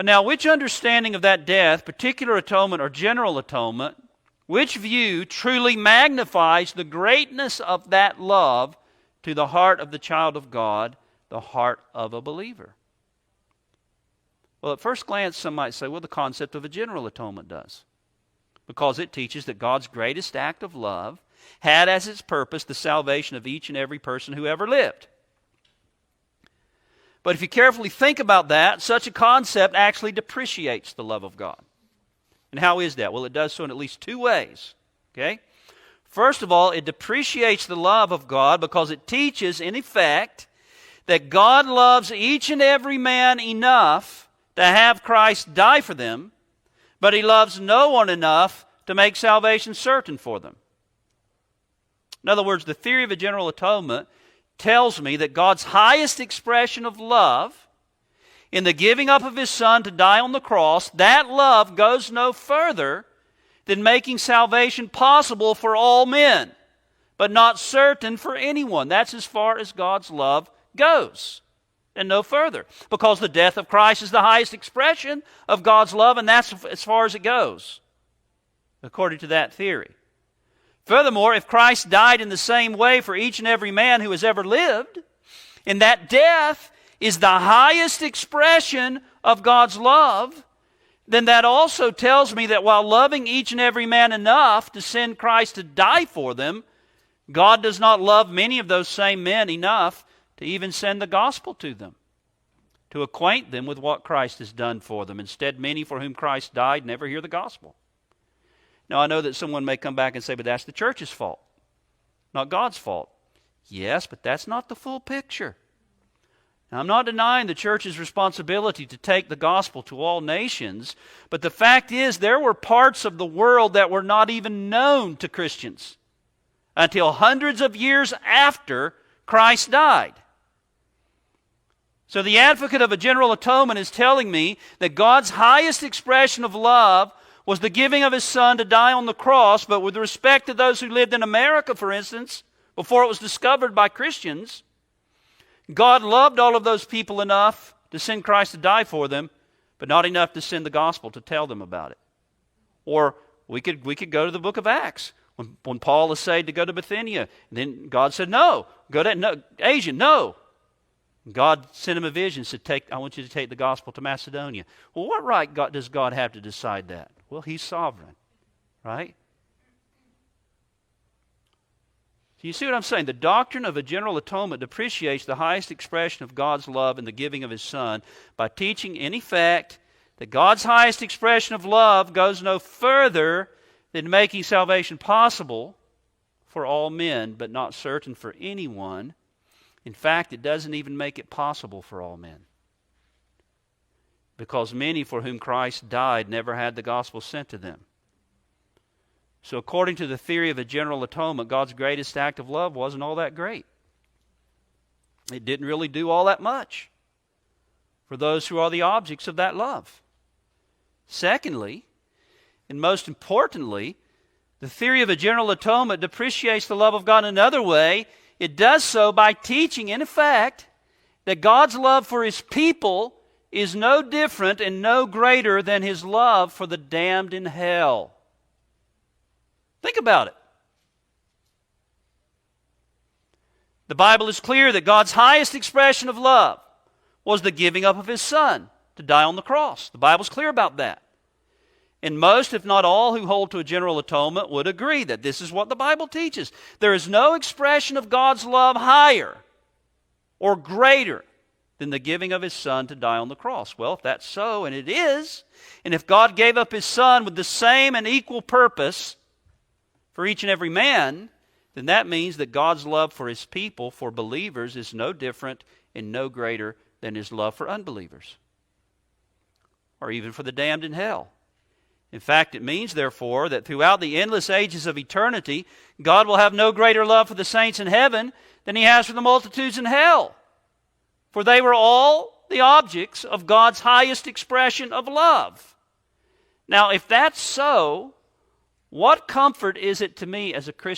Now, which understanding of that death, particular atonement or general atonement, which view truly magnifies the greatness of that love to the heart of the child of God, the heart of a believer? Well, at first glance, some might say, well, the concept of a general atonement does, because it teaches that God's greatest act of love had as its purpose the salvation of each and every person who ever lived. But if you carefully think about that, such a concept actually depreciates the love of God. And how is that? Well, it does so in at least two ways. Okay? First of all, it depreciates the love of God because it teaches, in effect, that God loves each and every man enough to have Christ die for them, but He loves no one enough to make salvation certain for them. In other words, the theory of a general atonement tells me that God's highest expression of love in the giving up of His Son to die on the cross, that love goes no further than making salvation possible for all men, but not certain for anyone. That's as far as God's love goes, and no further, because the death of Christ is the highest expression of God's love, and that's as far as it goes, according to that theory. Furthermore, if Christ died in the same way for each and every man who has ever lived, and that death is the highest expression of God's love, then that also tells me that while loving each and every man enough to send Christ to die for them, God does not love many of those same men enough to even send the gospel to them, to acquaint them with what Christ has done for them. Instead, many for whom Christ died never hear the gospel. Now, I know that someone may come back and say, but that's the church's fault, not God's fault. Yes, but that's not the full picture. Now, I'm not denying the church's responsibility to take the gospel to all nations, but the fact is there were parts of the world that were not even known to Christians until hundreds of years after Christ died. So the advocate of a general atonement is telling me that God's highest expression of love was the giving of His Son to die on the cross, but with respect to those who lived in America, for instance, before it was discovered by Christians, God loved all of those people enough to send Christ to die for them, but not enough to send the gospel to tell them about it. Or we could go to the book of Acts. When Paul essayed to go to Bithynia, then God said, no, go to Asia, no. God sent him a vision, said, I want you to take the gospel to Macedonia. Well, what right does God have to decide that? Well, He's sovereign, right? So you see what I'm saying? The doctrine of a general atonement depreciates the highest expression of God's love in the giving of His Son by teaching, in effect, that God's highest expression of love goes no further than making salvation possible for all men, but not certain for anyone. In fact, it doesn't even make it possible for all men, because many for whom Christ died never had the gospel sent to them. So according to the theory of a general atonement, God's greatest act of love wasn't all that great. It didn't really do all that much for those who are the objects of that love. Secondly, and most importantly, the theory of a general atonement depreciates the love of God in another way. It does so by teaching, in effect, that God's love for His people is no different and no greater than His love for the damned in hell. Think about it. The Bible is clear that God's highest expression of love was the giving up of His Son to die on the cross. The Bible's clear about that. And most, if not all, who hold to a general atonement would agree that this is what the Bible teaches. There is no expression of God's love higher or greater than the giving of His Son to die on the cross. Well, if that's so, and it is, and if God gave up His Son with the same and equal purpose for each and every man, then that means that God's love for His people, for believers, is no different and no greater than His love for unbelievers, or even for the damned in hell. In fact, it means, therefore, that throughout the endless ages of eternity, God will have no greater love for the saints in heaven than He has for the multitudes in hell. For they were all the objects of God's highest expression of love. Now, if that's so, what comfort is it to me as a Christian